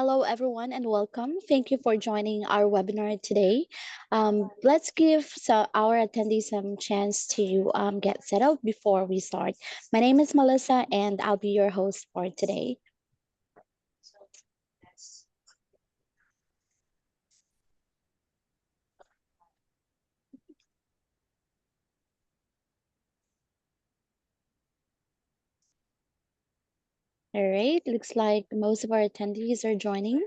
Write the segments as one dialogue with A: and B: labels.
A: Hello, everyone, and welcome. Thank you for joining our webinar today. Let's give our attendees some chance to get settled before we start. My name is Melissa, and I'll be your host for today. All right, looks like most of our attendees are joining.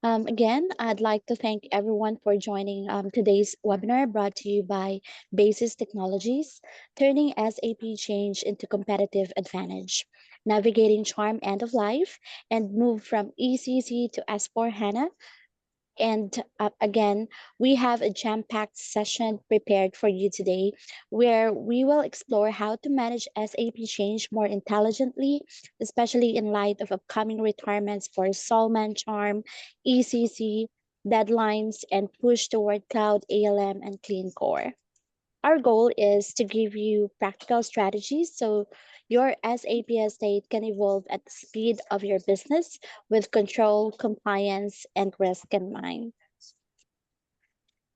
A: Again, I'd like to thank everyone for joining today's webinar brought to you by Basis Technologies, turning SAP Change into competitive advantage, navigating ChaRM end of life, and move from ECC to S4HANA. And again, we have a jam-packed session prepared for you today where we will explore how to manage SAP change more intelligently, especially in light of upcoming requirements for Solman Charm, ECC, deadlines, and push toward cloud ALM and clean core. Our goal is to give you practical strategies so your SAP estate can evolve at the speed of your business with control, compliance, and risk in mind.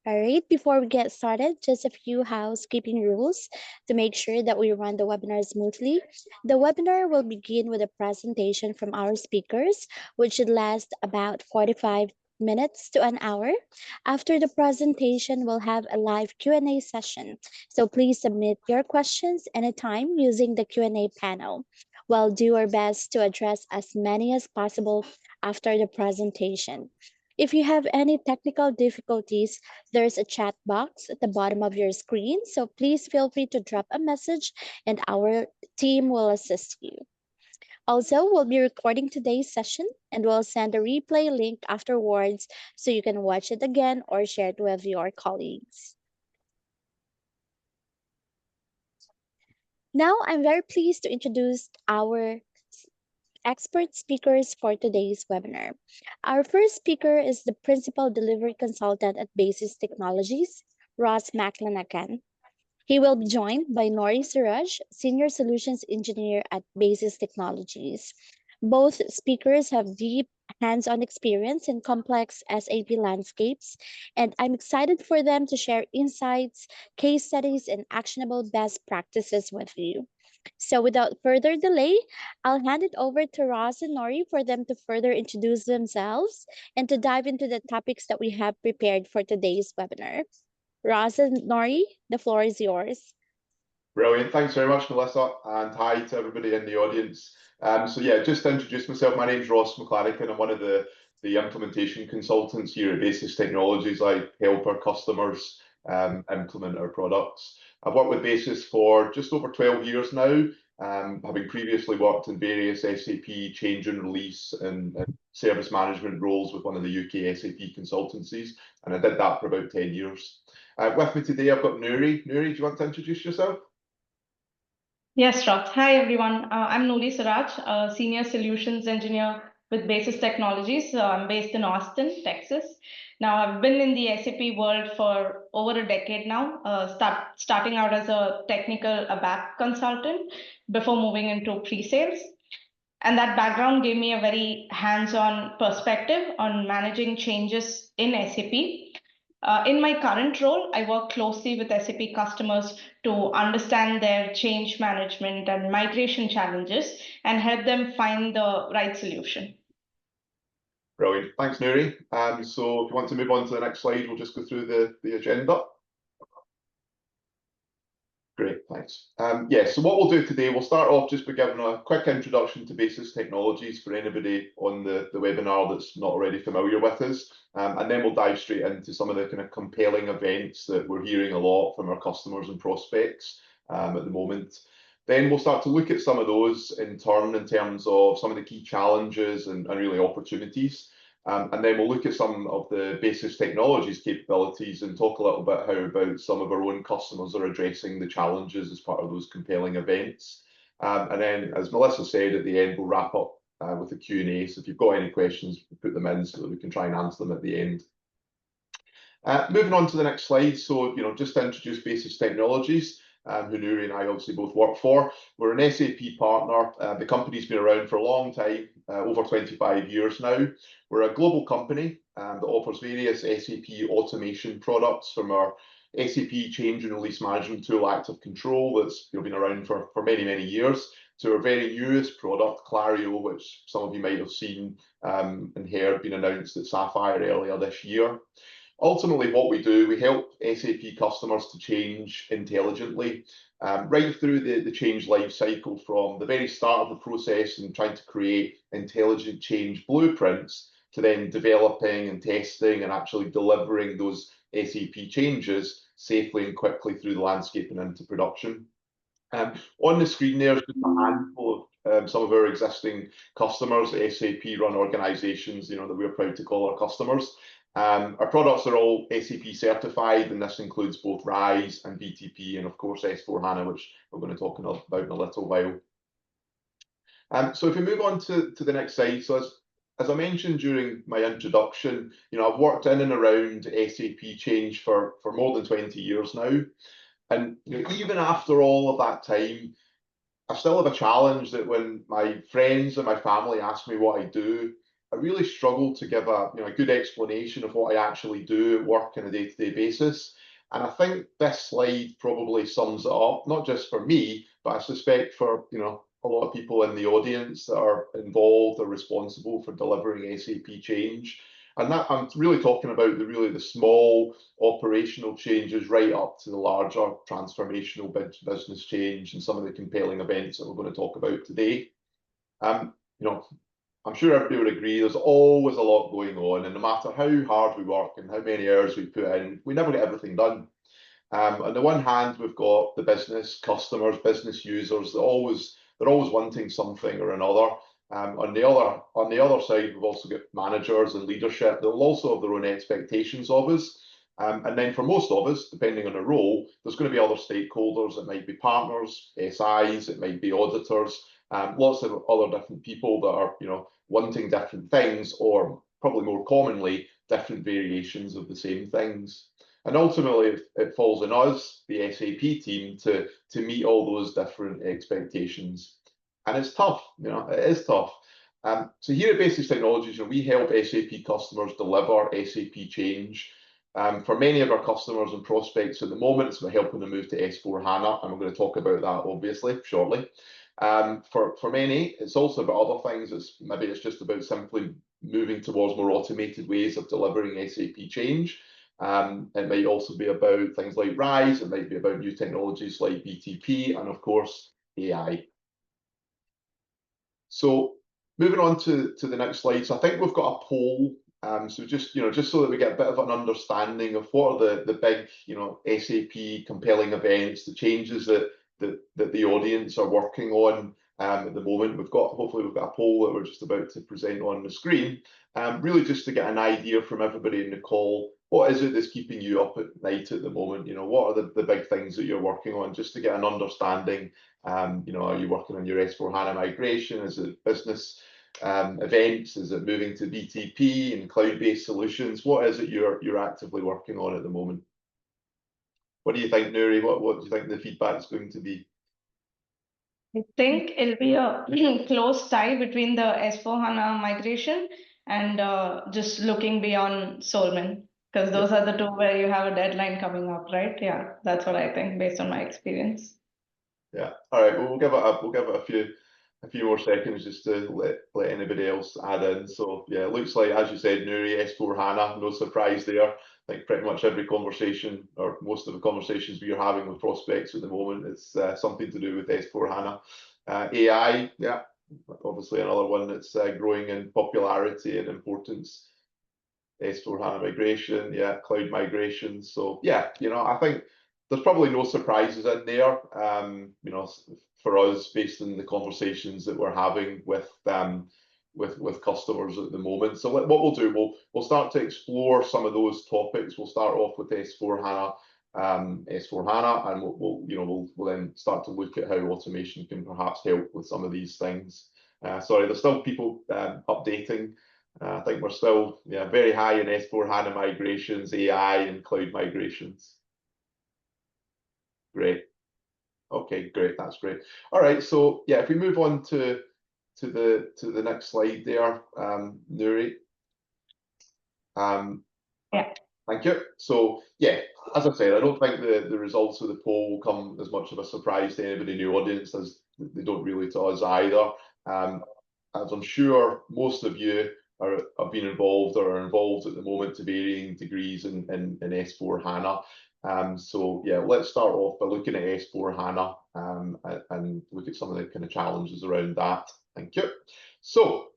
A: All right, before we get started, just a few housekeeping rules to make sure that we run the webinar smoothly. The webinar will begin with a presentation from our speakers, which should last about 45 minutes to an hour. After the presentation, we'll have a live Q&A session. So please submit your questions anytime using the Q&A panel. We'll do our best to address as many as possible after the presentation. If you have any technical difficulties, there's a chat box at the bottom of your screen, so please feel free to drop a message and our team will assist you. Also, we'll be recording today's session and we'll send a replay link afterwards so you can watch it again or share it with your colleagues. Now, I'm very pleased to introduce our expert speakers for today's webinar. Our first speaker is the Principal Delivery Consultant at Basis Technologies, Ross McLanagan. He will be joined by Nori Suraj, Senior Solutions Engineer at Basis Technologies. Both speakers have deep hands-on experience in complex SAP landscapes, and I'm excited for them to share insights, case studies, and actionable best practices with you. So without further delay, I'll hand it over to Ross and Nori for them to further introduce themselves and to dive into the topics that we have prepared for today's webinar. Ross and Nori, the floor is yours.
B: Brilliant. Thanks very much, Melissa, and hi to everybody in the audience. So yeah, just to introduce myself, my name's Ross McLanagan. I'm one of the implementation consultants here at Basis Technologies. I help our customers implement our products. I've worked with Basis for just over 12 years now, having previously worked in various SAP change and release and service management roles with one of the UK SAP consultancies, and I did that for about 10 years. With me today, I've got Nuri. Nuri, do you want to introduce yourself?
C: Yes, Ross. Hi, everyone. I'm Nuri Siraj, a Senior Solutions Engineer with Basis Technologies. I'm based in Austin, Texas. Now, I've been in the SAP world for over a decade now, starting out as a technical ABAP consultant before moving into pre-sales. And that background gave me a very hands-on perspective on managing changes in SAP. In my current role, I work closely with SAP customers to understand their change management and migration challenges and help them find the right solution.
B: Brilliant. Thanks, Nuri. So if you want to move on to the next slide, we'll just go through the agenda. Great, thanks. Yeah, so what we'll do today, we'll start off just by giving a quick introduction to Basis Technologies for anybody on the webinar that's not already familiar with us. And then we'll dive straight into some of the kind of compelling events that we're hearing a lot from our customers and prospects at the moment. Then we'll start to look at some of those in terms of some of the key challenges and really opportunities. And then we'll look at some of the Basis Technologies capabilities and talk a little bit about some of our own customers are addressing the challenges as part of those compelling events. And then, as Melissa said, at the end, we'll wrap up with a Q&A. So if you've got any questions, put them in so that we can try and answer them at the end. Moving on to the next slide. So, just to introduce Basis Technologies. who Nuri and I obviously both work for. We're an SAP partner. The company's been around for a long time, over 25 years now. We're a global company that offers various SAP automation products, from our SAP Change and Release Management tool, Active Control, that's been around for many, many years, to our very newest product, Clario, which some of you might have seen and heard been announced at Sapphire earlier this year. Ultimately, what we do, we help SAP customers to change intelligently, right through the change life cycle, from the very start of the process and trying to create intelligent change blueprints, to then developing and testing and actually delivering those SAP changes safely and quickly through the landscape and into production. On the screen there is just a handful of some of our existing customers, SAP run organizations, that we're proud to call our customers. Our products are all SAP certified, and this includes both RISE and BTP, and of course S4HANA, which we're going to talk about in a little while. So if we move on to the next slide, so as I mentioned during my introduction, I've worked in and around SAP Change for more than 20 years now. And even after all of that time, I still have a challenge that when my friends and my family ask me what I do, I really struggle to give a good explanation of what I actually do at work on a day-to-day basis. And I think this slide probably sums it up, not just for me, but I suspect for a lot of people in the audience that are involved or responsible for delivering SAP change. And that I'm really talking about the small operational changes right up to the larger transformational business change and some of the compelling events that we're going to talk about today. I'm sure everybody would agree there's always a lot going on, and no matter how hard we work and how many hours we put in, we never get everything done. On the one hand, we've got the business customers, business users, they're always wanting something or another. On the other side, we've also got managers and leadership. They'll also have their own expectations of us. And then for most of us, depending on the role, there's going to be other stakeholders. It might be partners, SIs, it might be auditors, lots of other different people that are wanting different things, or probably more commonly, different variations of the same things. And ultimately, it falls on us, the SAP team, to meet all those different expectations. And it's tough, it is tough. So here at Basis Technologies, we help SAP customers deliver SAP change. For many of our customers and prospects at the moment, it's about helping them move to S4HANA, and we're going to talk about that obviously shortly. For many, it's also about other things. It's just about simply moving towards more automated ways of delivering SAP change. It might also be about things like RISE. It might be about new technologies like BTP, and of course AI. So moving on to the next slide. So I think we've got a poll. So just so that we get a bit of an understanding of what are the big SAP compelling events, the changes that the audience are working on at the moment. Hopefully we've got a poll that we're just about to present on the screen. Really just to get an idea from everybody in the call, what is it that's keeping you up at night at the moment? What are the big things that you're working on, just to get an understanding. Are you working on your S4HANA migration? Is it business events? Is it moving to BTP and cloud-based solutions? What is it you're actively working on at the moment? What do you think, Nuri? What do you think the feedback is going to be?
C: I think it'll be a close tie between the S4HANA migration and just looking beyond Solman, because those are the two where you have a deadline coming up, right? Yeah, that's what I think based on my experience.
B: Yeah. All right. Well, we'll give it a few more seconds just to let anybody else add in. So yeah, it looks like, as you said, Nuri, S4HANA, no surprise there. I think pretty much every conversation, or most of the conversations we are having with prospects at the moment, it's something to do with S4HANA. AI, yeah, obviously another one that's growing in popularity and importance. S4HANA migration, yeah, cloud migration. So yeah, I think there's probably no surprises in there, for us, based on the conversations that we're having with customers at the moment. So what we'll do, we'll start to explore some of those topics. We'll start off with S4HANA, and we'll then start to look at how automation can perhaps help with some of these things. Sorry, there's still people updating. I think we're still very high in S4HANA migrations, AI, and cloud migrations. Great. Okay, great. That's great. All right. So yeah, if we move on to the next slide there, Nuri.
C: Yeah.
B: Thank you. So yeah, as I said, I don't think the results of the poll will come as much of a surprise to anybody in the audience as they don't really to us either. As I'm sure most of you have been involved or are involved at the moment to varying degrees in S4 HANA. So yeah, let's start off by looking at S4 HANA and look at some of the kind of challenges around that. Thank you. So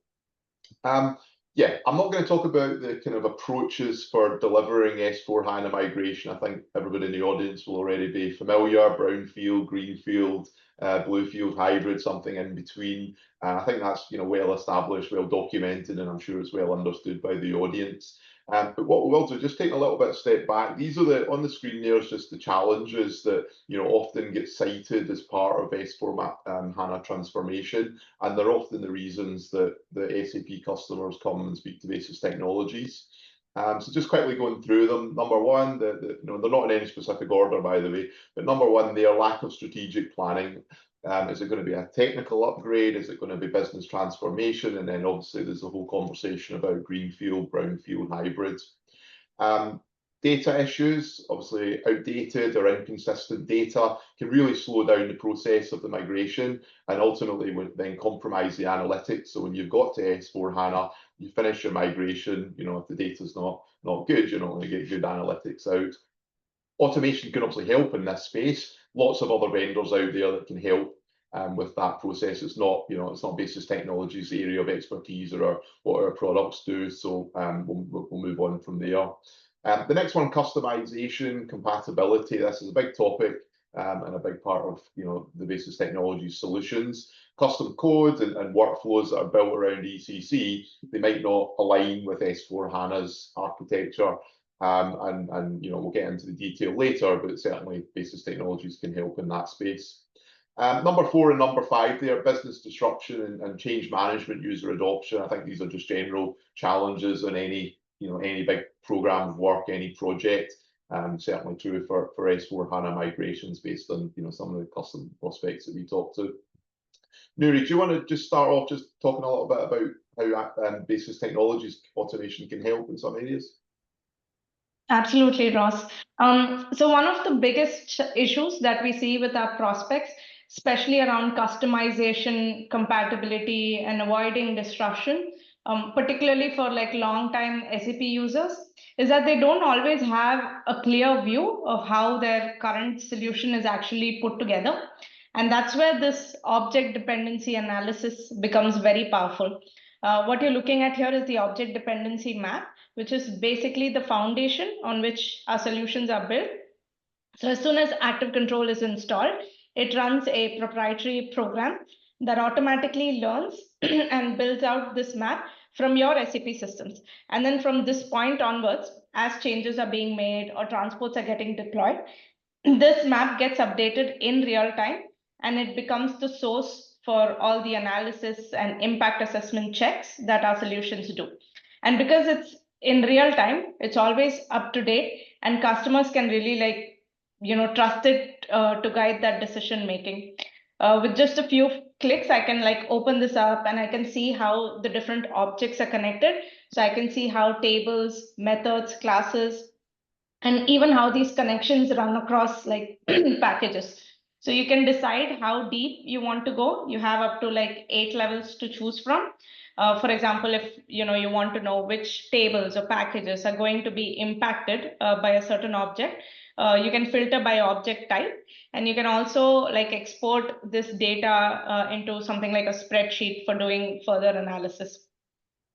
B: yeah, I'm not going to talk about the kind of approaches for delivering S4 HANA migration. I think everybody in the audience will already be familiar: brownfield, greenfield, bluefield, hybrid, something in between. I think that's well established, well documented, and I'm sure it's well understood by the audience. But what we will do, just take a little bit of step back. These are on the screen. There's just the challenges that often get cited as part of S4 HANA transformation, and they're often the reasons that the SAP customers come and speak to Basis Technologies. So just quickly going through them. Number one, they're not in any specific order, by the way, but number one, their lack of strategic planning. Is it going to be a technical upgrade? Is it going to be business transformation? And then obviously there's a whole conversation about greenfield, brownfield, hybrids. Data issues, obviously outdated or inconsistent data can really slow down the process of the migration and ultimately would then compromise the analytics. So when you've got to S4 HANA, you finish your migration, if the data's not good, you're not going to get good analytics out. Automation can obviously help in this space. Lots of other vendors out there that can help with that process. It's not, it's not Basis Technologies' area of expertise or what our products do. So we'll move on from there. The next one, customization, compatibility. This is a big topic and a big part of the Basis Technologies solutions. Custom codes and workflows that are built around ECC, they might not align with S4 HANA's architecture. And we'll get into the detail later, but certainly Basis Technologies can help in that space. Number 4 and number 5 there, business disruption and change management, user adoption. I think these are just general challenges on any big program of work, any project. Certainly true for S4 HANA migrations based on some of the custom prospects that we talked to. Nuri, do you want to just start off just talking a little bit about how Basis Technologies automation can help in some areas?
C: Absolutely, Ross. So one of the biggest issues that we see with our prospects, especially around customization, compatibility, and avoiding disruption, particularly for long-time SAP users, is that they don't always have a clear view of how their current solution is actually put together. And that's where this object dependency analysis becomes very powerful. What you're looking at here is the object dependency map, which is basically the foundation on which our solutions are built. So as soon as active control is installed, it runs a proprietary program that automatically learns and builds out this map from your SAP systems. And then from this point onwards, as changes are being made or transports are getting deployed, this map gets updated in real time, and it becomes the source for all the analysis and impact assessment checks that our solutions do. And because it's in real time, it's always up to date, and customers can really trust it to guide that decision making. With just a few clicks, I can open this up and I can see how the different objects are connected. So I can see how tables, methods, classes, and even how these connections run across packages. So you can decide how deep you want to go. You have up to 8 levels to choose from. For example, if you want to know which tables or packages are going to be impacted by a certain object, you can filter by object type, and you can also export this data into something like a spreadsheet for doing further analysis.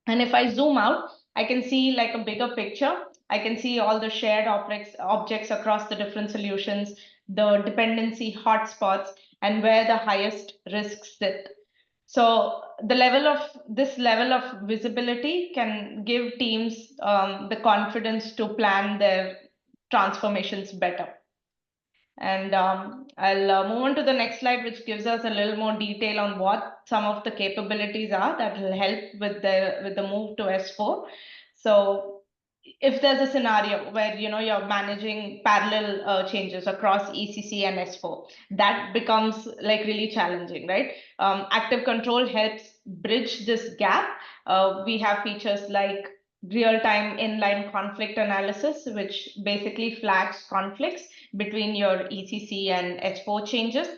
C: And if I zoom out, I can see a bigger picture. I can see all the shared objects across the different solutions, the dependency hotspots, and where the highest risks sit. So this level of visibility can give teams the confidence to plan their transformations better. And I'll move on to the next slide, which gives us a little more detail on what some of the capabilities are that will help with the move to S4. So if there's a scenario where you're managing parallel changes across ECC and S4, that becomes like really challenging, right? Active control helps bridge this gap. We have features like real-time inline conflict analysis, which basically flags conflicts between your ECC and S4 changes.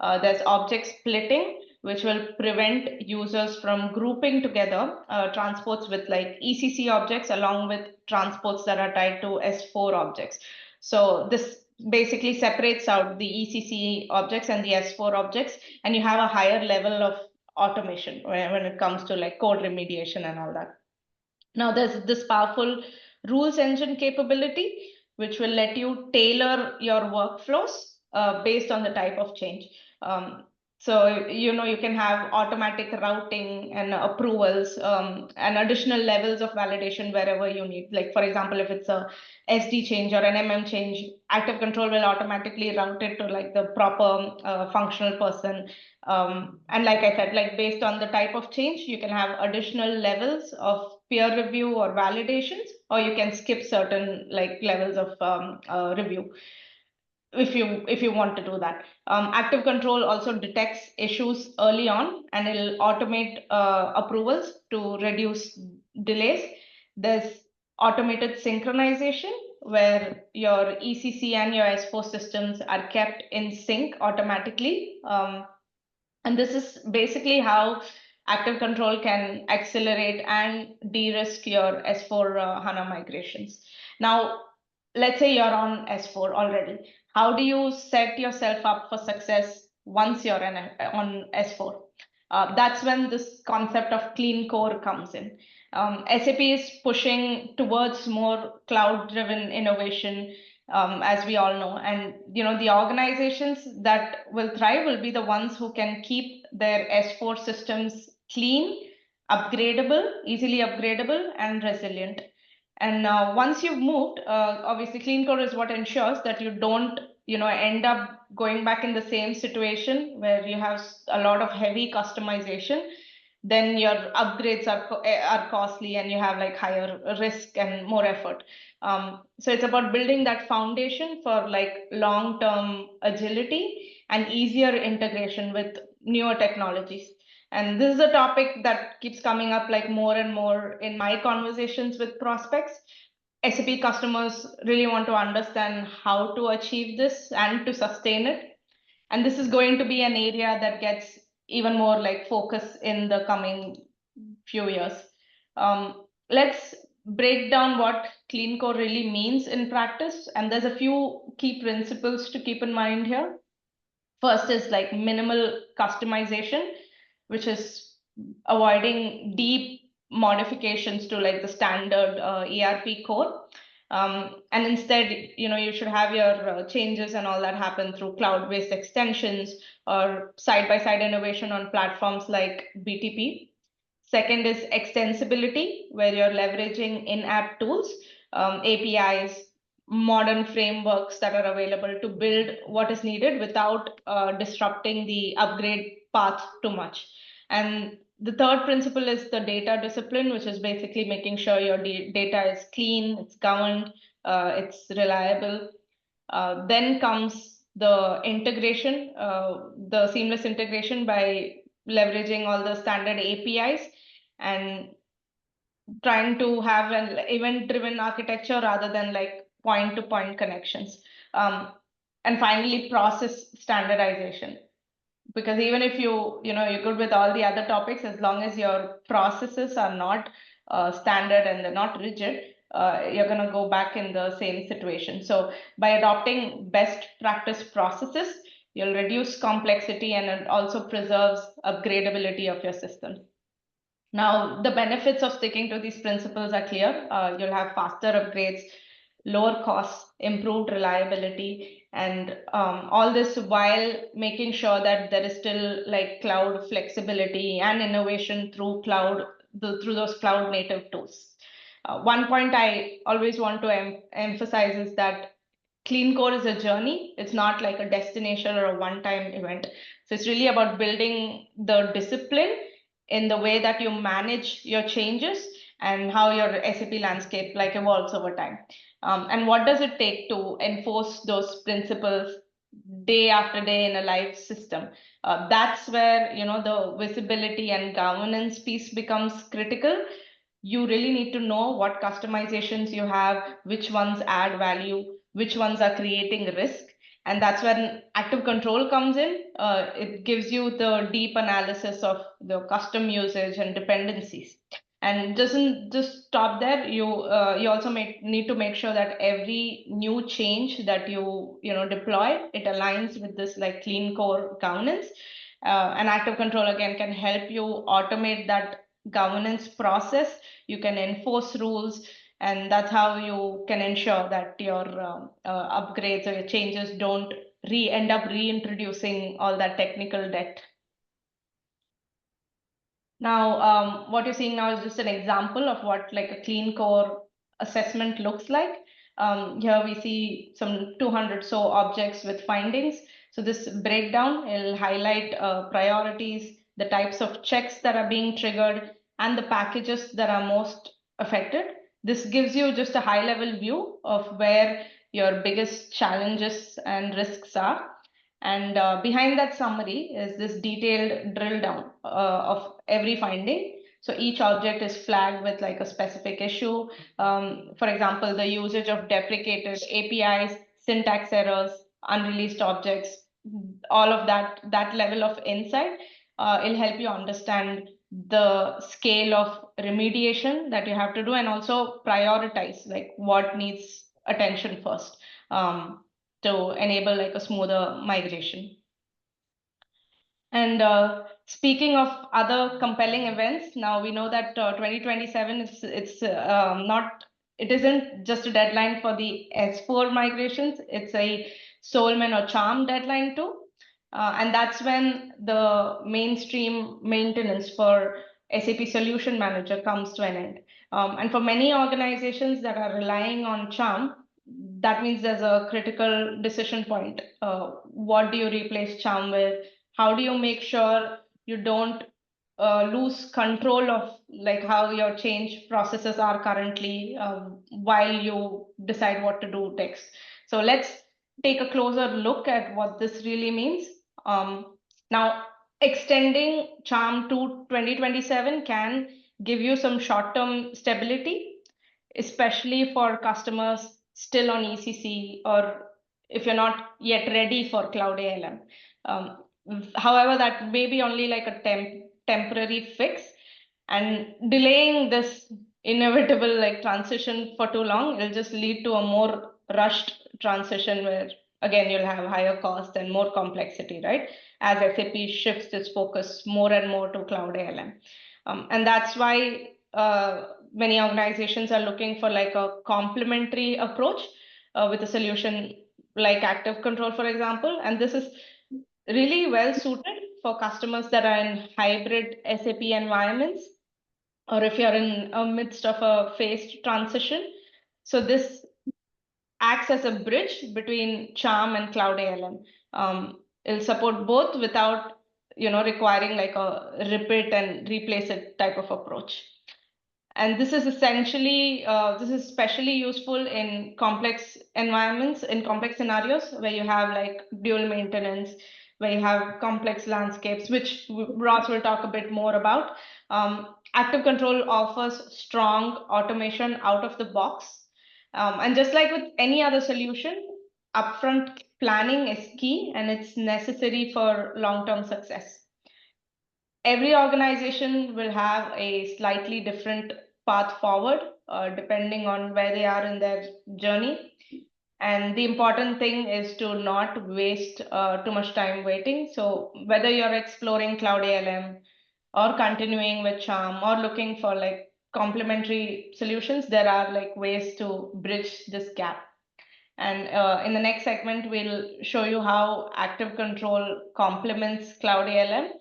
C: There's object splitting, which will prevent users from grouping together transports with like ECC objects along with transports that are tied to S4 objects. So this basically separates out the ECC objects and the S4 objects, and you have a higher level of automation when it comes to like code remediation and all that. Now there's this powerful rules engine capability, which will let you tailor your workflows based on the type of change. So you can have automatic routing and approvals and additional levels of validation wherever you need. Like for example, if it's a SD change or an MM change, active control will automatically route it to like the proper functional person. And like I said, like based on the type of change, you can have additional levels of peer review or validations, or you can skip certain like levels of review if you want to do that. Active control also detects issues early on, and it'll automate approvals to reduce delays. There's automated synchronization where your ECC and your S4 systems are kept in sync automatically. And this is basically how active control can accelerate and de-risk your S4 HANA migrations. Now, let's say you're on S4 already. How do you set yourself up for success once you're on S4? That's when this concept of clean core comes in. SAP is pushing towards more cloud-driven innovation, as we all know. And the organizations that will thrive will be the ones who can keep their S4 systems clean, upgradable, easily upgradable, and resilient. And once you've moved, obviously clean core is what ensures that you don't end up going back in the same situation where you have a lot of heavy customization. Then your upgrades are costly and you have like higher risk and more effort. So it's about building that foundation for like long-term agility and easier integration with newer technologies. And this is a topic that keeps coming up like more and more in my conversations with prospects. SAP customers really want to understand how to achieve this and to sustain it. And this is going to be an area that gets even more like focus in the coming few years. Let's break down what clean core really means in practice. And there's a few key principles to keep in mind here. First is like minimal customization, which is avoiding deep modifications to like the standard ERP core. And instead, you should have your changes and all that happen through cloud-based extensions or side-by-side innovation on platforms like BTP. Second is extensibility, where you're leveraging in-app tools, APIs, modern frameworks that are available to build what is needed without disrupting the upgrade path too much. And the third principle is the data discipline, which is basically making sure your data is clean, it's governed, it's reliable. Then comes the integration, the seamless integration by leveraging all the standard APIs and trying to have an event-driven architecture rather than like point-to-point connections. And finally, process standardization. Because even if you're good with all the other topics, as long as your processes are not standard and they're not rigid, you're going to go back in the same situation. So by adopting best practice processes, you'll reduce complexity and it also preserves upgradability of your system. Now, the benefits of sticking to these principles are clear. You'll have faster upgrades, lower costs, improved reliability, and all this while making sure that there is still like cloud flexibility and innovation through through those cloud native tools. One point I always want to emphasize is that clean core is a journey. It's not like a destination or a one-time event. So it's really about building the discipline in the way that you manage your changes and how your SAP landscape like evolves over time. And what does it take to enforce those principles day after day in a live system? That's where, you know, the visibility and governance piece becomes critical. You really need to know what customizations you have, which ones add value, which ones are creating risk. And that's when active control comes in. It gives you the deep analysis of the custom usage and dependencies. And doesn't just stop there. You also need to make sure that every new change that you know deploy, it aligns with this like clean core governance. And active control again can help you automate that governance process. You can enforce rules, and that's how you can ensure that your upgrades or your changes don't end up reintroducing all that technical debt. Now, what you're seeing now is just an example of what like a clean core assessment looks like. Here we see some 200 so objects with findings. So this breakdown will highlight priorities, the types of checks that are being triggered, and the packages that are most affected. This gives you just a high level view of where your biggest challenges and risks are. And behind that summary is this detailed drill down of every finding. So each object is flagged with like a specific issue. For example, the usage of deprecated APIs, syntax errors, unreleased objects, all of that level of insight will help you understand the scale of remediation that you have to do, and also prioritize like what needs attention first. To enable like a smoother migration. And speaking of other compelling events, now we know that 2027 it isn't just a deadline for the S4 migrations, it's a Solman or ChaRM deadline too. And that's when the mainstream maintenance for SAP Solution Manager comes to an end. And for many organizations that are relying on ChaRM, that means there's a critical decision point. What do you replace ChaRM with? How do you make sure you don't lose control of like how your change processes are currently while you decide what to do next? So let's take a closer look at what this really means. Now, extending ChaRM to 2027 can give you some short-term stability, especially for customers still on ECC, or if you're not yet ready for Cloud ALM. However, that may be only like a temporary fix, and delaying this inevitable like transition for too long will just lead to a more rushed transition where again you'll have higher cost and more complexity, right? As SAP shifts its focus more and more to Cloud ALM. And that's why many organizations are looking for like a complementary approach with a solution like Active Control, for example. And this is really well suited for customers that are in hybrid SAP environments, or if you're in a midst of a phased transition. So this acts as a bridge between ChaRM and Cloud ALM. It'll support both without requiring like a rip it and replace it type of approach. And this is especially useful in complex environments, in complex scenarios where you have like dual maintenance, where you have complex landscapes, which Ross will talk a bit more about. Active Control offers strong automation out of the box. And just like with any other solution, upfront planning is key, and it's necessary for long-term success. Every organization will have a slightly different path forward, depending on where they are in their journey. And the important thing is to not waste too much time waiting. So whether you're exploring Cloud ALM or continuing with ChaRM or looking for like complementary solutions, there are like ways to bridge this gap. And in the next segment, we'll show you how Active Control complements Cloud ALM.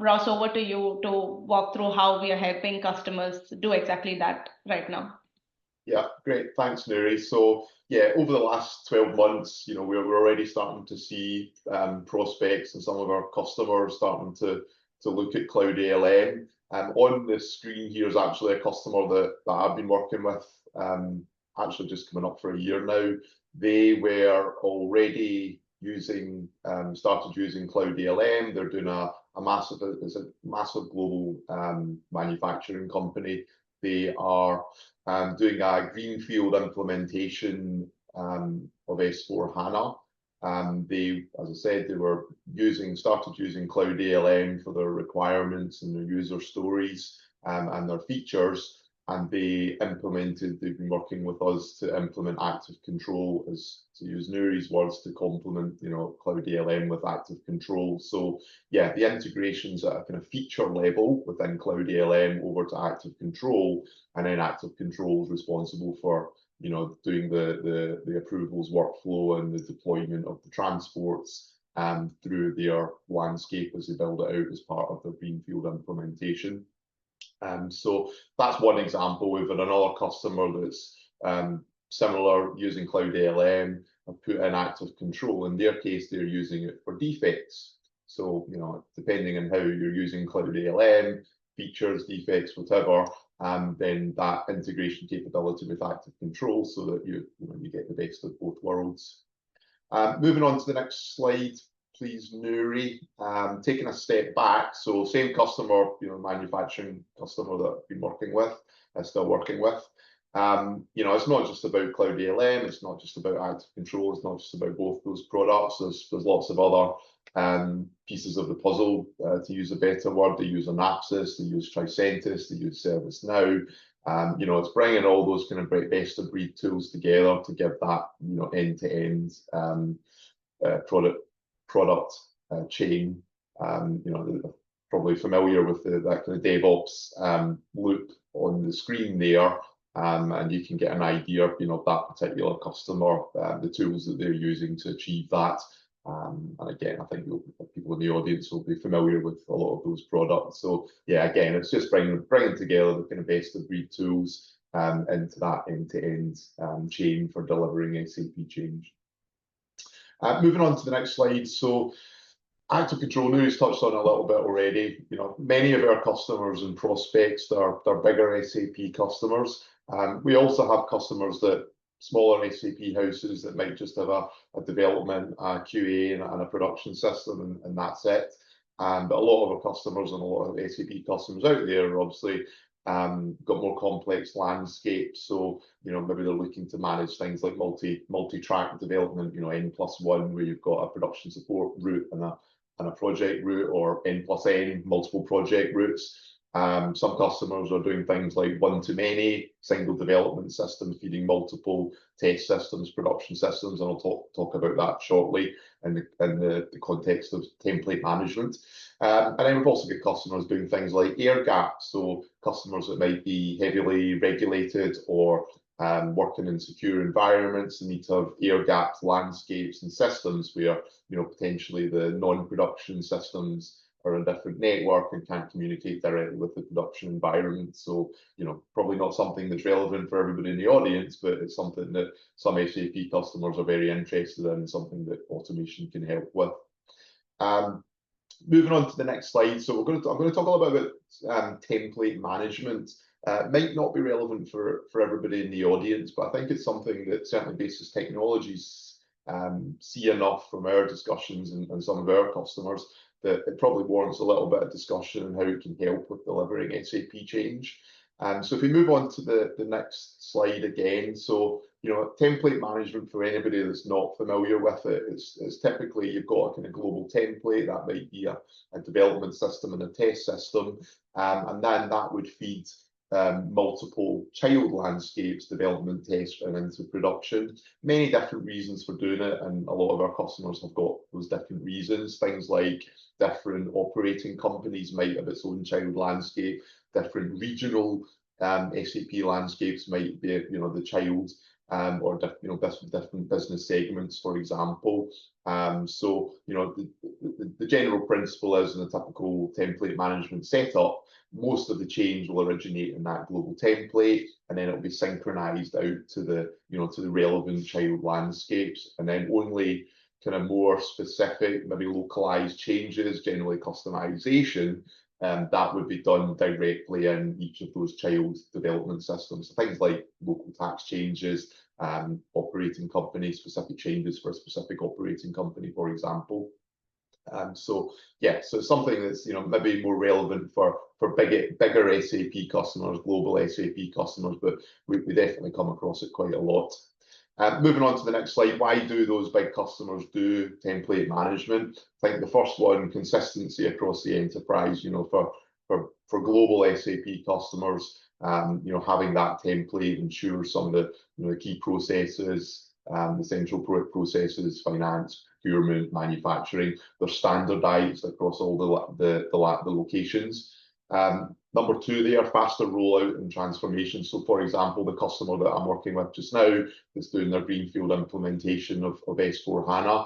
C: Ross, over to you to walk through how we are helping customers do exactly that right now.
B: Yeah, great. Thanks, Nuri. So yeah, over the last 12 months, we're already starting to see prospects and some of our customers starting to look at Cloud ALM. On the screen here is actually a customer that I've been working with, actually just coming up for a year now. They were already using, started using Cloud ALM. They're doing a massive global manufacturing company. They are doing a greenfield implementation of S/4HANA. They, as I said, they were started using Cloud ALM for their requirements and their user stories and their features. And they've been working with us to implement active control, as to use Nuri's words, to complement, Cloud ALM with active control. So yeah, the integrations at a kind of feature level within Cloud ALM over to active control, and then active control is responsible for doing the approvals workflow and the deployment of the transports through their landscape as they build it out as part of their greenfield implementation. So that's one example. We've had another customer that's similar, using Cloud ALM, and put in active control. In their case, they're using it for defects. So, depending on how you're using Cloud ALM, features, defects, whatever, then that integration capability with active control, so that you get the best of both worlds. Moving on to the next slide, please, Nuri. Taking a step back, so same customer, manufacturing customer that I've been working with, still working with. It's not just about Cloud ALM, it's not just about active control, it's not just about both those products. There's lots of other pieces of the puzzle, to use a better word. They use Anapsys, they use Tricentis, they use ServiceNow. It's bringing all those kind of best of breed tools together to give that end-to-end product chain. Probably familiar with that kind of DevOps loop on the screen there, and you can get an idea of that particular customer, the tools that they're using to achieve that. And again, I think people in the audience will be familiar with a lot of those products. So yeah, again, it's just bringing together the kind of best of breed tools into that end-to-end chain for delivering SAP Change. Moving on to the next slide. So active control, Nuri's touched on a little bit already. Many of our customers and prospects are bigger SAP customers. We also have customers that smaller SAP houses that might just have a development, QA, and a production system, and that's it. But a lot of our customers and a lot of SAP customers out there are obviously got more complex landscapes. So maybe they're looking to manage things like multi-track development, N+1, where you've got a production support route and a project route, or N+N, multiple project routes. Some customers are doing things like one-to-many, single development system feeding multiple test systems, production systems, and I'll talk about that shortly in the context of template management. And then we've also got customers doing things like air gaps, so customers that might be heavily regulated or working in secure environments and need to have air-gapped landscapes and systems where potentially the non-production systems are a different network and can't communicate directly with the production environment. So probably not something that's relevant for everybody in the audience, but it's something that some SAP customers are very interested in, and something that automation can help with. Moving on to the next slide. So I'm going to talk a little bit about template management. Might not be relevant for everybody in the audience, but I think it's something that certainly Basis Technologies see enough from our discussions and some of our customers that it probably warrants a little bit of discussion on how it can help with delivering SAP change. So if we move on to the next slide again, so template management, for anybody that's not familiar with it, it's typically you've got a kind of global template that might be a development system and a test system, and then that would feed multiple child landscapes, development, test, and into production. Many different reasons for doing it, and a lot of our customers have got those different reasons. Things like different operating companies might have its own child landscape, different regional SAP landscapes might be the child, or different business segments, for example. So the general principle is, in a typical template management setup, most of the change will originate in that global template, and then it'll be synchronized out to the relevant child landscapes, and then only kind of more specific, maybe localized changes, generally customization, that would be done directly in each of those child development systems. So things like local tax changes, operating company specific changes for a specific operating company, for example. So yeah, so it's something that's maybe more relevant for bigger SAP customers, global SAP customers, but we definitely come across it quite a lot. Moving on to the next slide, why do those big customers do template management? I think the first one, consistency across the enterprise. For global SAP customers, having that template ensures some of the key processes, the central processes, finance, procurement, manufacturing, they're standardized across all the locations. Number two, they are faster rollout and transformation. So, for example, the customer that I'm working with just now is doing their greenfield implementation of S/4HANA.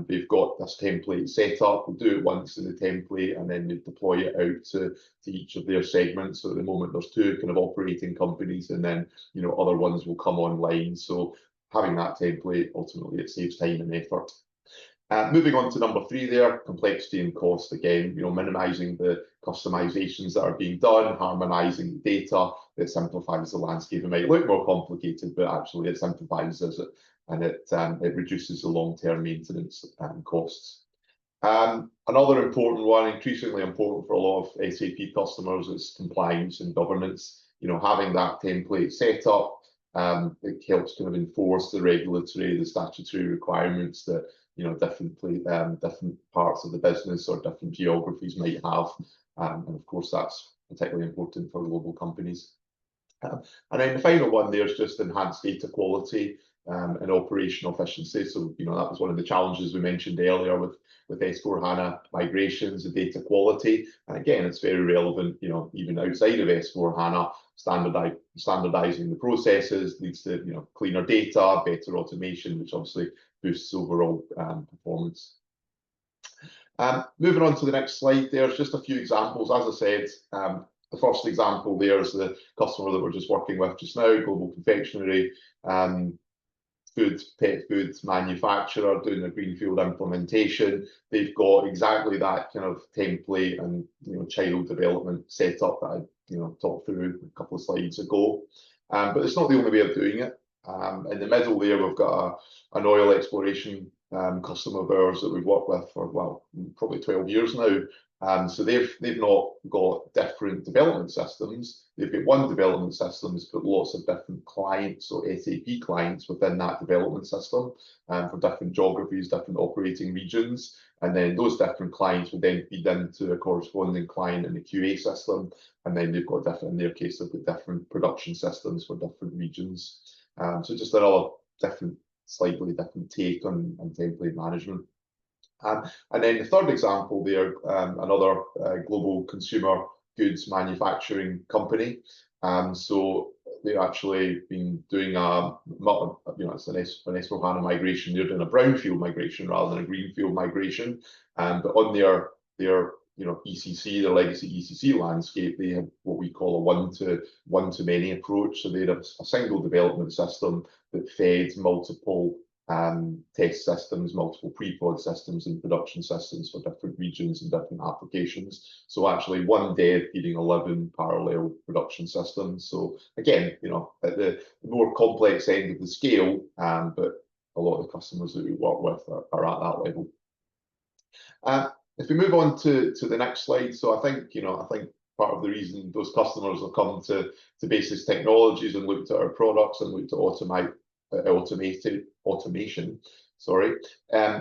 B: They've got this template set up. We'll do it once in the template, and then they deploy it out to each of their segments. So at the moment, there's two kind of operating companies, and then other ones will come online. So having that template, ultimately, it saves time and effort. Moving on to number three there, complexity and cost. Again, minimizing the customizations that are being done, harmonizing the data, it simplifies the landscape. It might look more complicated, but actually it simplifies it, and it reduces the long-term maintenance costs. Another important one, increasingly important for a lot of SAP customers, is compliance and governance. Having that template set up, it helps kind of enforce the regulatory, the statutory requirements that different parts of the business or different geographies might have, and of course that's particularly important for global companies. And then the final one there is just enhanced data quality and operational efficiency. So that was one of the challenges we mentioned earlier with S/4HANA migrations, the data quality, and again it's very relevant. Even outside of S/4HANA, standardizing the processes leads to cleaner data, better automation, which obviously boosts overall performance. Moving on to the next slide, there's just a few examples. As I said, the first example there is the customer that we're just working with just now, global confectionery, pet food manufacturer doing a greenfield implementation. They've got exactly that kind of template and child development setup that I talked through a couple of slides ago. But it's not the only way of doing it. In the middle there, we've got an oil exploration customer of ours that we've worked with for probably 12 years now. So they've not got different development systems. They've got one development systems, but lots of different clients, or SAP clients within that development system, for different geographies, different operating regions. And then those different clients would then feed into a corresponding client in the QA system. And then they've got different, in their case, they've got different production systems for different regions. So just another slightly different take on template management. And then the third example there, another global consumer goods manufacturing company. So they've actually been doing it's an S/4HANA migration. They're doing a brownfield migration rather than a greenfield migration. But on their ECC, their legacy ECC landscape, they have what we call a one-to-many approach. So they have a single development system that fed multiple test systems, multiple pre-prod systems and production systems for different regions and different applications. So actually one dev feeding 11 parallel production systems. So again, at the more complex end of the scale, but a lot of the customers that we work with are at that level. If we move on to the next slide, so I think part of the reason those customers have come to Basis Technologies and looked at our products and looked at automation,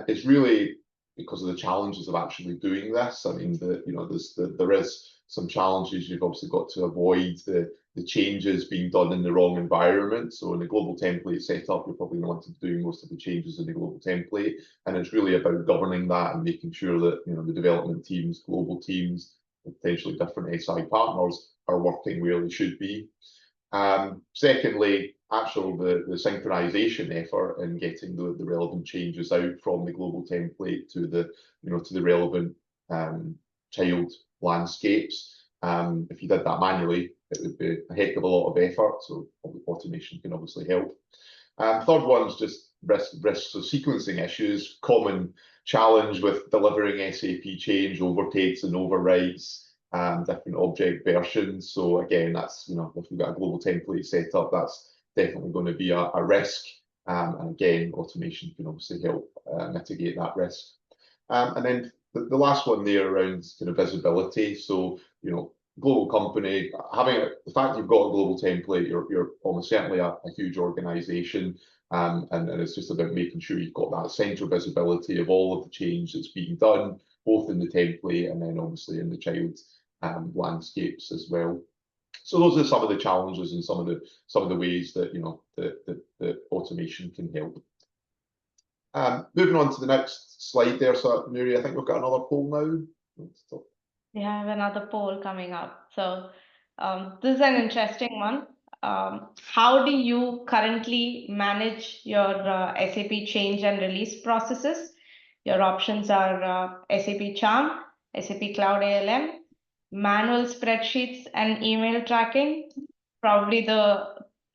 B: it's really because of the challenges of actually doing this. I mean, there is some challenges. You've obviously got to avoid the changes being done in the wrong environment. So in the global template setup, you're probably going to be doing most of the changes in the global template, and it's really about governing that and making sure that the development teams, global teams, potentially different SI partners are working where they should be. Secondly, the synchronization effort in getting the relevant changes out from the global template to the relevant child landscapes. If you did that manually, it would be a heck of a lot of effort. So automation can obviously help. Third one's just risks of sequencing issues. Common challenge with delivering SAP change, overtakes and overwrites. different object versions. So again, that's, you know, if we've got a global template set up, that's definitely going to be a risk. And again, automation can obviously help mitigate that risk. And then the last one there around kind of visibility. So, you know, global company, the fact you've got a global template, you're almost certainly a huge organization. And it's just about making sure you've got that central visibility of all of the change that's being done, both in the template and then obviously in the child landscapes as well. So those are some of the challenges and some of the ways that, you know, the automation can help. Moving on to the next slide there, so Mary, I think we've got another poll now.
C: We have another poll coming up. So this is an interesting one. How do you currently manage your SAP change and release processes? Your options are SAP ChaRM, SAP Cloud ALM, manual spreadsheets and email tracking, probably the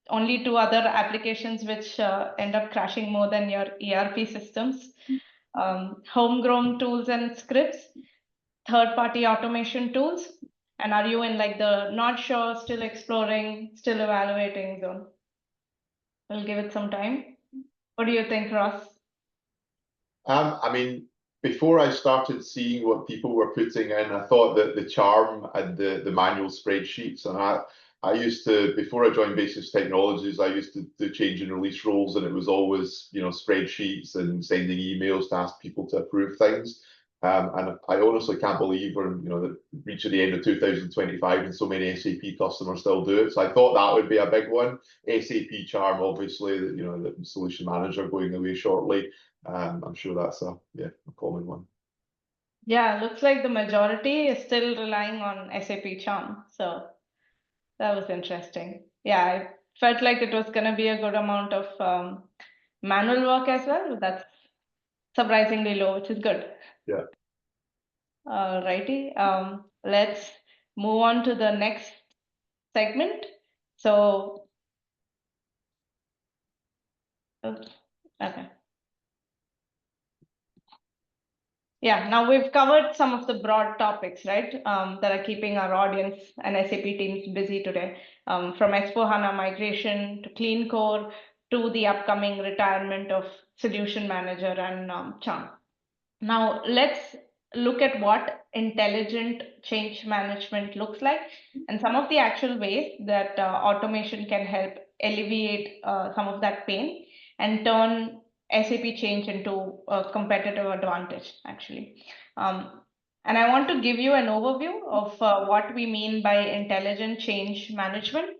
C: only two other applications which end up crashing more than your ERP systems, homegrown tools and scripts, third-party automation tools, and are you in like the not sure, still exploring, still evaluating zone? We'll give it some time. What do you think, Ross?
B: I mean, before I started seeing what people were putting in, I thought that the ChaRM and the manual spreadsheets, and I used to, before I joined Basis Technologies, I used to do change and release roles, and it was always, you know, spreadsheets and sending emails to ask people to approve things. And I honestly can't believe we're, you know, reaching the end of 2025 and so many SAP customers still do it. So I thought that would be a big one. SAP ChaRM, obviously, you know, the solution manager going away shortly. I'm sure that's a common one.
C: Yeah, looks like the majority is still relying on SAP ChaRM. So that was interesting. Yeah, I felt like it was going to be a good amount of manual work as well, but that's surprisingly low, which is good.
B: Yeah.
C: Righty. Let's move on to the next segment. So, okay. Yeah, now we've covered some of the broad topics, right, that are keeping our audience and SAP teams busy today, from S/4HANA migration to clean core to the upcoming retirement of solution manager and ChaRM. Now, let's look at what intelligent change management looks like and some of the actual ways that automation can help alleviate some of that pain and turn SAP change into a competitive advantage, actually. And I want to give you an overview of what we mean by intelligent change management.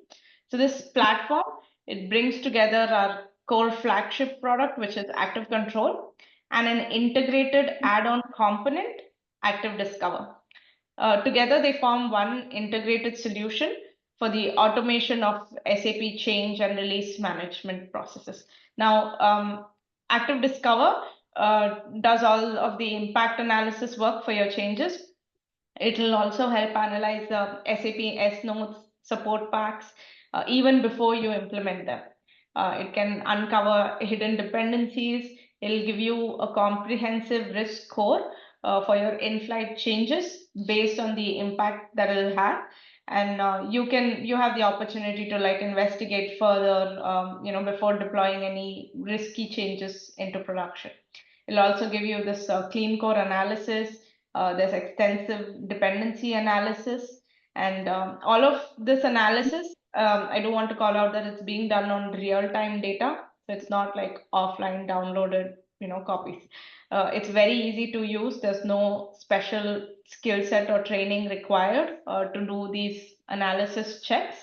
C: So this platform, it brings together our core flagship product, which is Active Control, and an integrated add-on component, Active Discover. Together, they form one integrated solution for the automation of SAP change and release management processes. Now, Active Discover does all of the impact analysis work for your changes. It will also help analyze the SAP S-notes, support packs, even before you implement them. It can uncover hidden dependencies. It'll give you a comprehensive risk score for your in-flight changes based on the impact that it'll have. And you have the opportunity to like investigate further, before deploying any risky changes into production. It'll also give you this clean core analysis. There's extensive dependency analysis, and all of this analysis, I do want to call out that it's being done on real-time data. So it's not like offline downloaded, copies. It's very easy to use. There's no special skill set or training required to do these analysis checks.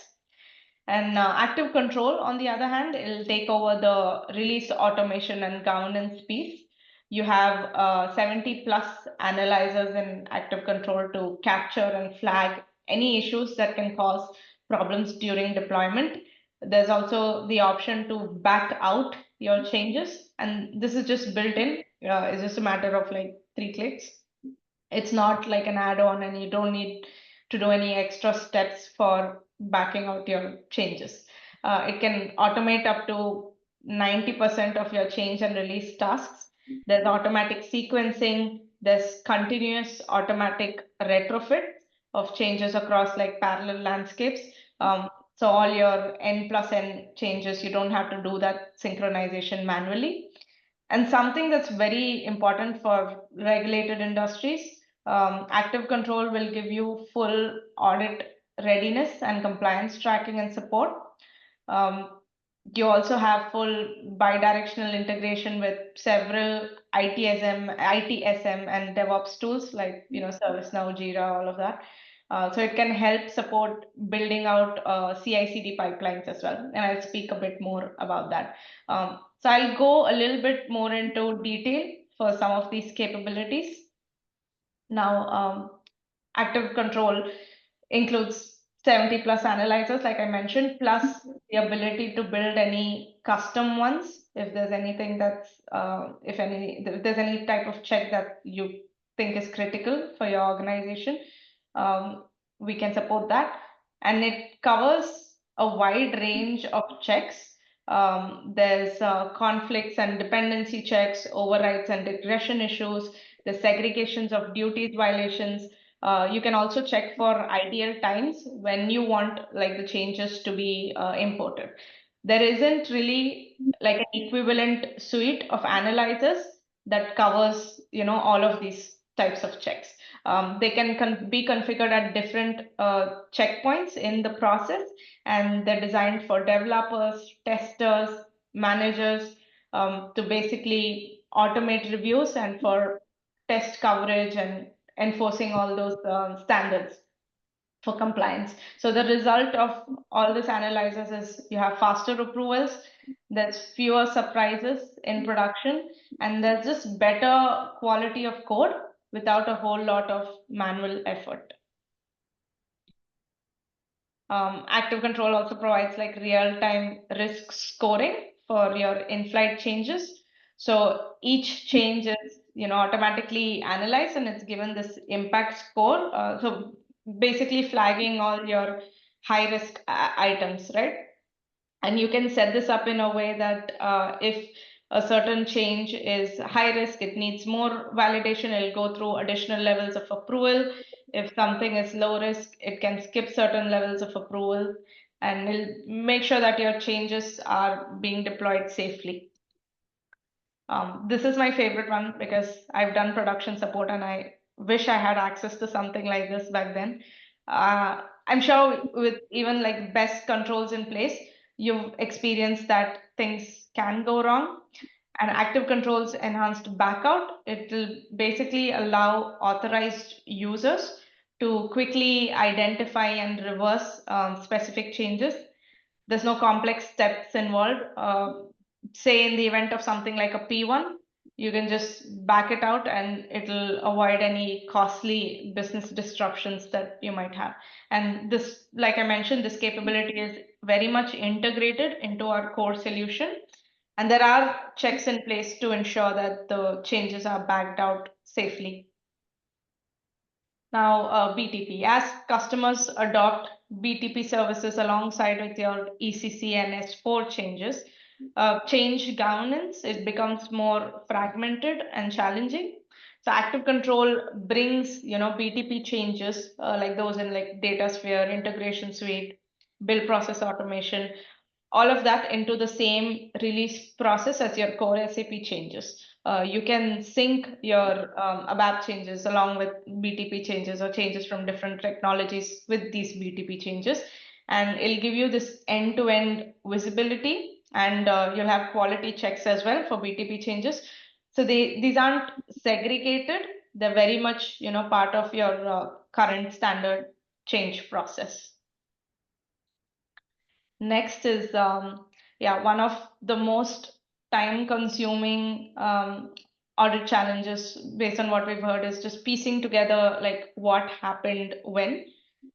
C: And Active Control, on the other hand, it'll take over the release automation and governance piece. You have 70 plus analyzers in Active Control to capture and flag any issues that can cause problems during deployment. There's also the option to back out your changes, and this is just built in. It's just a matter of like 3 clicks. It's not like an add-on, and you don't need to do any extra steps for backing out your changes. It can automate up to 90% of your change and release tasks. There's automatic sequencing, there's continuous automatic retrofit. of changes across like parallel landscapes. So all your n plus n changes, you don't have to do that synchronization manually. And something that's very important for regulated industries, active control will give you full audit readiness and compliance tracking and support. Um, you also have full bidirectional integration with several ITSM and DevOps tools like ServiceNow, Jira, all of that. So it can help support building out CI/CD pipelines as well. And I'll speak a bit more about that. So I'll go a little bit more into detail for some of these capabilities. Now, active control includes 70 plus analyzers, like I mentioned, plus the ability to build any custom ones if there's anything that's if there's any type of check that you think is critical for your organization, we can support that. And it covers a wide range of checks. There's conflicts and dependency checks, overrides and regression issues, the segregations of duties violations. You can also check for ideal times when you want like the changes to be imported. There isn't really like an equivalent suite of analyzers that covers all of these types of checks. They can be configured at different checkpoints in the process, and they're designed for developers, testers, managers, to basically automate reviews and for test coverage and enforcing all those standards for compliance. So the result of all this analysis is you have faster approvals, there's fewer surprises in production, and there's just better quality of code without a whole lot of manual effort. Active control also provides like real-time risk scoring for your in-flight changes. So each change is automatically analyzed and it's given this impact score. So basically flagging all your high risk items, right? And you can set this up in a way that if a certain change is high risk, it needs more validation, it'll go through additional levels of approval. If something is low risk, it can skip certain levels of approval, and it'll make sure that your changes are being deployed safely. This is my favorite one because I've done production support and I wish I had access to something like this back then. I'm sure with even like best controls in place, you've experienced that things can go wrong. And active controls enhanced backout, it will basically allow authorized users to quickly identify and reverse specific changes. There's no complex steps involved. Say in the event of something like a P1, you can just back it out and it'll avoid any costly business disruptions that you might have. And this, like I mentioned, this capability is very much integrated into our core solution. And there are checks in place to ensure that the changes are backed out safely. Now, BTP, as customers adopt BTP services alongside with your ECC and S4 changes, change governance, it becomes more fragmented and challenging. So active control brings, BTP changes like those in like DataSphere, integration suite, build process automation, all of that into the same release process as your core SAP changes. You can sync your ABAP changes along with BTP changes or changes from different technologies with these BTP changes. And it'll give you this end-to-end visibility, and you'll have quality checks as well for BTP changes. So these aren't segregated. They're very much, part of your current standard change process. Next is, one of the most time-consuming audit challenges based on what we've heard is just piecing together like what happened when.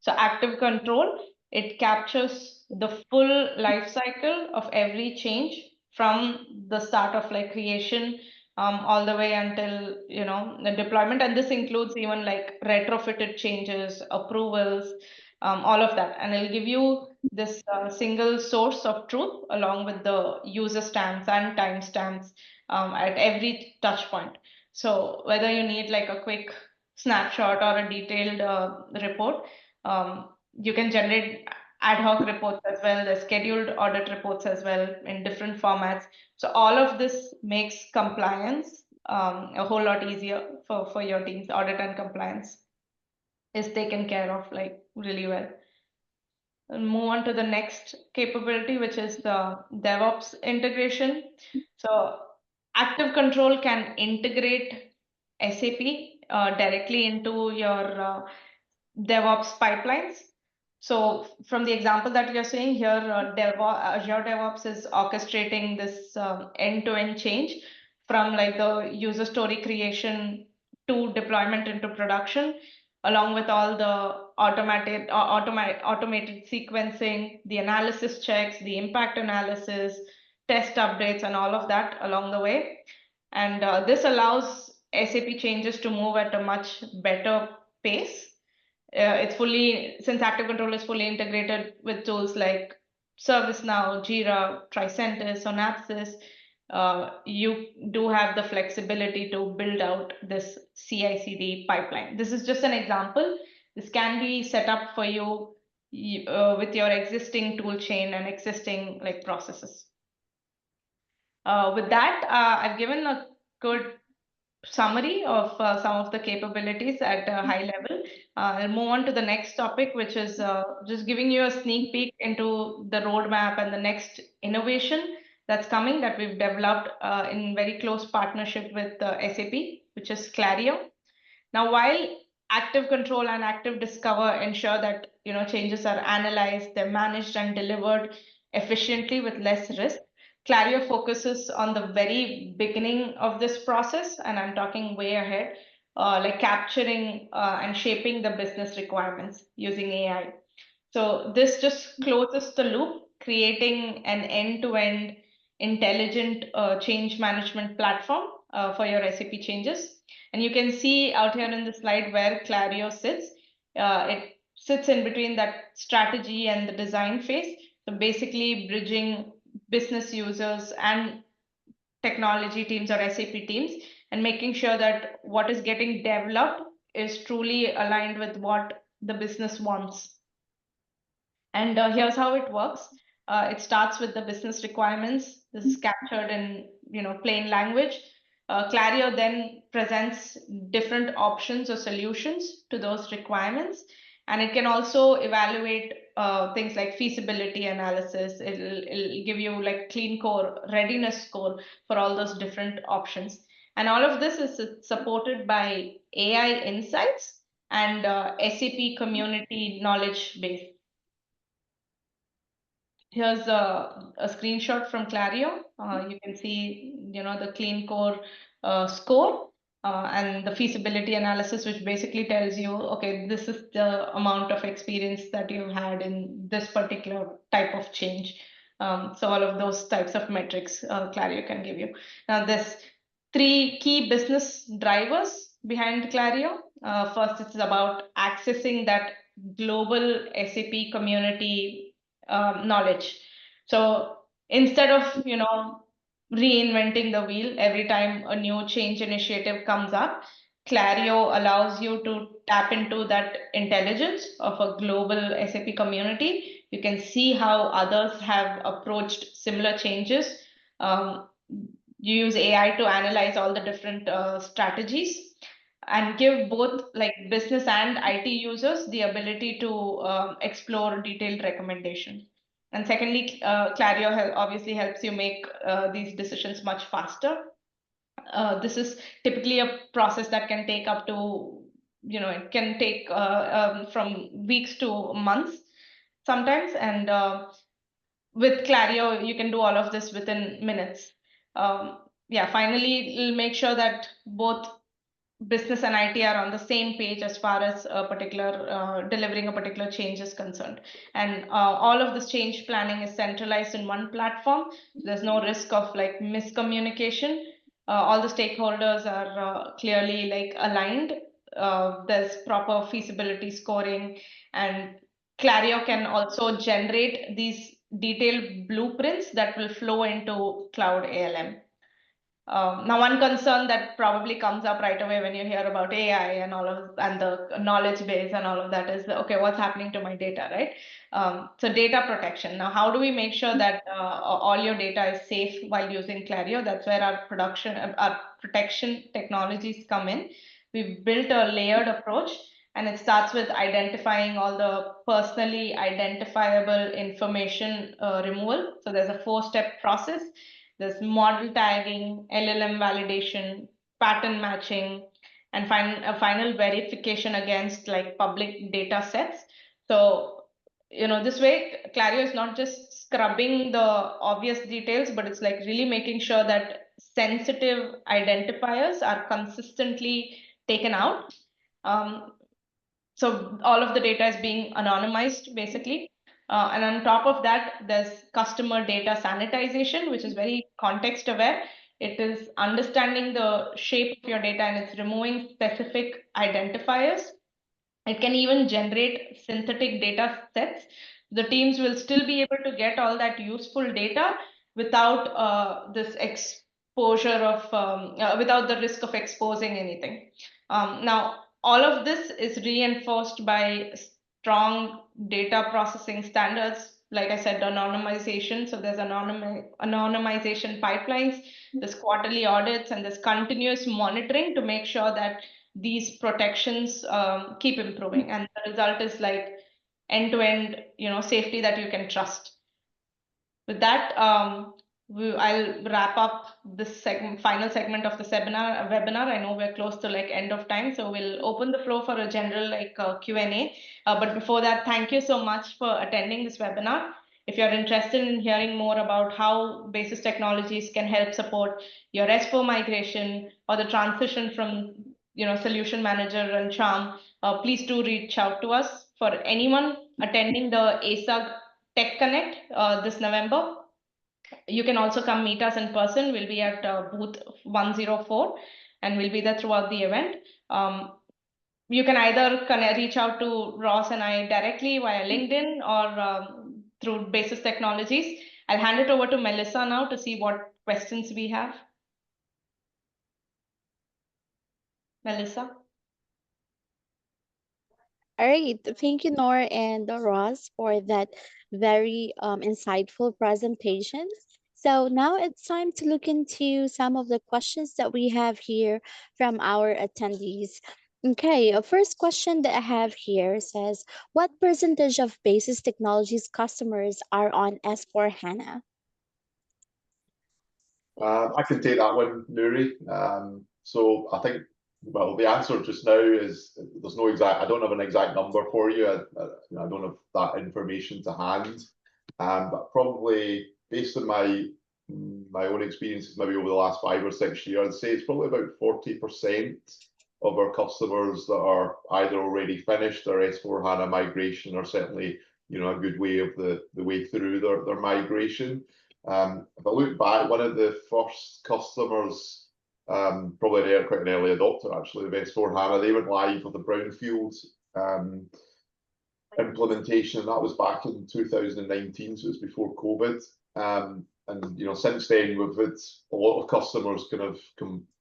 C: So active control, it captures the full life cycle of every change from the start of like creation all the way until the deployment, and this includes even like retrofitted changes, approvals, all of that, and it'll give you this single source of truth along with the user stamps and timestamps at every touch point. So whether you need like a quick snapshot or a detailed report. You can generate ad hoc reports as well, the scheduled audit reports as well in different formats. So all of this makes compliance a whole lot easier for your teams. Audit and compliance is taken care of like really well. And move on to the next capability, which is the DevOps integration. So Active Control can integrate SAP directly into your DevOps pipelines. So from the example that you're saying here, Azure DevOps is orchestrating this end-to-end change from like the user story creation to deployment into production, along with all the automated sequencing, the analysis checks, the impact analysis, test updates, and all of that along the way. And this allows SAP changes to move at a much better pace. It's fully, since Active Control is fully integrated with tools like ServiceNow, Jira, Tricentis, Synapsys, you do have the flexibility to build out this CI/CD pipeline. This is just an example. This can be set up for you with your existing tool chain and existing like processes. With that, I've given a good summary of some of the capabilities at a high level. I'll move on to the next topic, which is just giving you a sneak peek into the roadmap and the next innovation that's coming that we've developed in very close partnership with SAP, which is Clario. Now, while Active Control and Active Discover ensure that changes are analyzed, they're managed and delivered efficiently with less risk, Clario focuses on the very beginning of this process, and I'm talking way ahead, like capturing and shaping the business requirements using AI. So this just closes the loop, creating an end-to-end intelligent change management platform for your SAP changes. And you can see out here in the slide where Clario sits. It sits in between that strategy and the design phase. So basically bridging business users and technology teams or SAP teams and making sure that what is getting developed is truly aligned with what the business wants. And here's how it works. It starts with the business requirements. This is captured in plain language. Clario then presents different options or solutions to those requirements. And it can also evaluate things like feasibility analysis. It'll give you like clean core, readiness score for all those different options. And all of this is supported by AI insights and SAP community knowledge base. Here's a screenshot from Clario. You can see, the clean core score and the feasibility analysis, which basically tells you, okay, this is the amount of experience that you've had in this particular type of change. So all of those types of metrics Clario can give you. Now, there's 3 key business drivers behind Clario. First, it's about accessing that global SAP community knowledge. So instead of reinventing the wheel every time a new change initiative comes up, Clario allows you to tap into that intelligence of a global SAP community. You can see how others have approached similar changes. You use AI to analyze all the different strategies and give both like business and IT users the ability to explore detailed recommendations. And secondly, Clario obviously helps you make these decisions much faster. This is typically a process that can take up to, it can take from weeks to months sometimes. And with Clario, you can do all of this within minutes. Yeah, finally, it'll make sure that both business and IT are on the same page as far as a particular delivering a particular change is concerned. And all of this change planning is centralized in one platform. There's no risk of like miscommunication. All the stakeholders are clearly like aligned. There's proper feasibility scoring, and Clario can also generate these detailed blueprints that will flow into cloud ALM. Now, one concern that probably comes up right away when you hear about AI and the knowledge base and all of that is, okay, what's happening to my data, right? So data protection. Now, how do we make sure that all your data is safe while using Clario? That's where our protection technologies come in. We've built a layered approach, and it starts with identifying all the personally identifiable information removal. So there's a 4-step process. There's model tagging, LLM validation, pattern matching, and a final verification against like public data sets. So, this way, Clario is not just scrubbing the obvious details, but it's like really making sure that sensitive identifiers are consistently taken out. So all of the data is being anonymized, basically. And on top of that, there's customer data sanitization, which is very context aware. It is understanding the shape of your data and it's removing specific identifiers. It can even generate synthetic data sets. The teams will still be able to get all that useful data without this exposure without the risk of exposing anything. Now, all of this is reinforced by strong data processing standards. Like I said, anonymization. So there's anonymization pipelines, there's quarterly audits, and there's continuous monitoring to make sure that these protections keep improving, and the result is like end-to-end safety that you can trust. With that, I'll wrap up this final segment of the webinar. I know we're close to like end of time, so we'll open the floor for a general Q&A. But before that, thank you so much for attending this webinar. If you're interested in hearing more about how Basis Technologies can help support your S4 migration or the transition from Solution Manager and ChaRM, please do reach out to us. For anyone attending the ASAG Tech Connect this November, you can also come meet us in person. We'll be at booth 104 and we'll be there throughout the event. You can either reach out to Ross and I directly via LinkedIn or through Basis Technologies. I'll hand it over to Melissa now to see what questions we have. Melissa?
A: All right. Thank you, Nor and Ross, for that very insightful presentation. So now it's time to look into some of the questions that we have here from our attendees. Okay, first question that I have here says, what percentage of Basis Technologies customers are on S4 HANA?
B: I can take that one, Nuri. So I think, well, the answer just now is there's no exact. I don't have an exact number for you. I don't have that information to hand. But probably based on my own experiences, maybe over the last 5 or 6 years, I'd say it's probably about 40% of our customers that are either already finished their S4 HANA migration, or certainly a good way of the way through their migration. If I look back, one of the first customers, probably quite an early adopter actually of S4 HANA, they went live with the brownfield implementation. That was back in 2019, so it's before COVID. And since then we've had a lot of customers kind of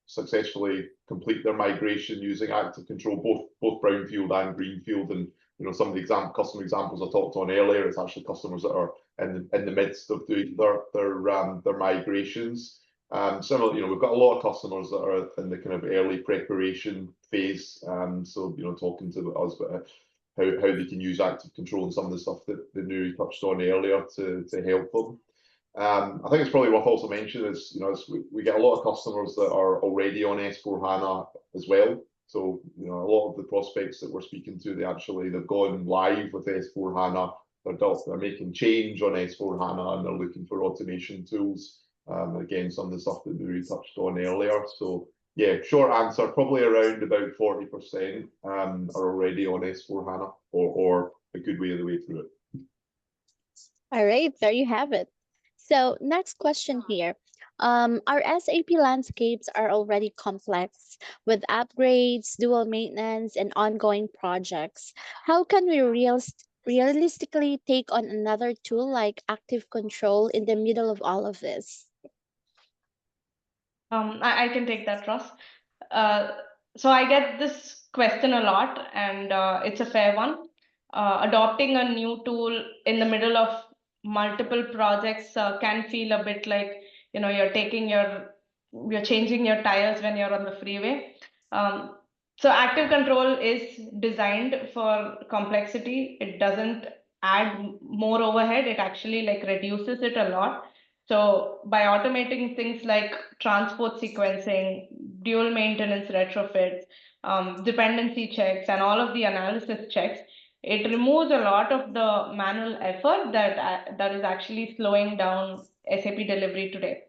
B: successfully complete their migration using active control, both brownfield and greenfield. And some of the customer examples I talked on earlier, it's actually customers that are in the midst of doing their migrations. Similarly, we've got a lot of customers that are in the kind of early preparation phase. So talking to us about how they can use active control and some of the stuff that Nuri touched on earlier to help them. I think it's probably worth also mentioning is, we get a lot of customers that are already on S4 HANA as well. So, a lot of the prospects that we're speaking to, they've gone live with S4 HANA. They're making change on S4 HANA and they're looking for automation tools. Again, some of the stuff that Nuri touched on earlier. So, yeah, short answer, probably around about 40% are already on S4 HANA or a good way of the way through it.
A: All right, there you have it. So next question here. Our SAP landscapes are already complex with upgrades, dual maintenance, and ongoing projects. How can we realistically take on another tool like active control in the middle of all of this?
C: I can take that, Ross. Uh, so I get this question a lot, and it's a fair one. Adopting a new tool in the middle of multiple projects can feel a bit like, you're changing your tires when you're on the freeway. Um, so active control is designed for complexity. It doesn't add more overhead. It actually like reduces it a lot. So by automating things like transport sequencing, dual maintenance retrofits, dependency checks, and all of the analysis checks, it removes a lot of the manual effort that is actually slowing down SAP delivery today.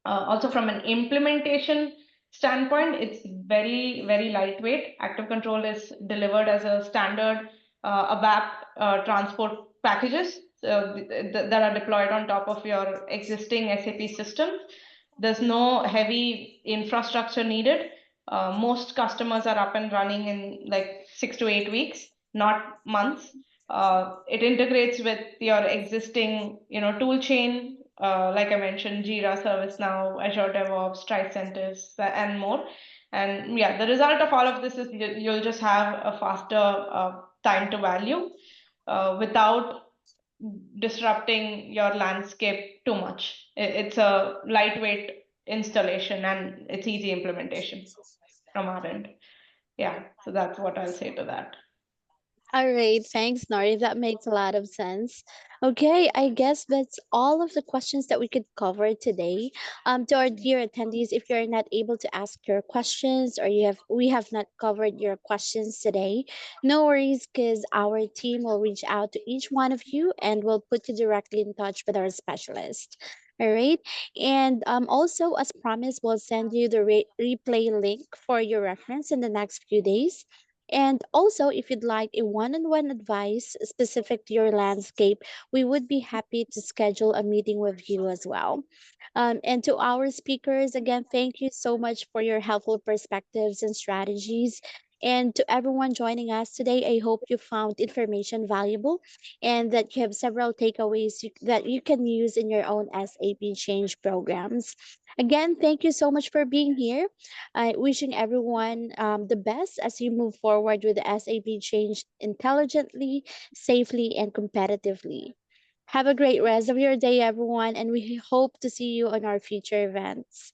C: Also, from an implementation standpoint, it's very, very lightweight. Active Control is delivered as a standard ABAP transport packages that are deployed on top of your existing SAP systems. There's no heavy infrastructure needed. Most customers are up and running in like 6 to 8 weeks, not months. It integrates with your existing, tool chain, like I mentioned, Jira, ServiceNow, Azure DevOps, Tricentis, and more. And yeah, the result of all of this is you'll just have a faster time to value without disrupting your landscape too much. It's a lightweight installation and it's easy implementation from our end. Yeah, so that's what I'll say to that.
A: All right, thanks, Nori. That makes a lot of sense. Okay, I guess that's all of the questions that we could cover today. To our dear attendees, if you're not able to ask your questions or we have not covered your questions today, no worries, because our team will reach out to each one of you and will put you directly in touch with our specialist. All right, and also as promised, we'll send you the replay link for your reference in the next few days. And also, if you'd like a one on one advice specific to your landscape, we would be happy to schedule a meeting with you as well. And to our speakers, again, thank you so much for your helpful perspectives and strategies. And to everyone joining us today, I hope you found information valuable and that you have several takeaways that you can use in your own SAP change programs. Again, thank you so much for being here. Wishing everyone the best as you move forward with the SAP change intelligently, safely, and competitively. Have a great rest of your day, everyone, and we hope to see you on our future events.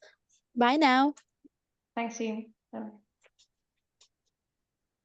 A: Bye now.
C: Thanks, team. Bye.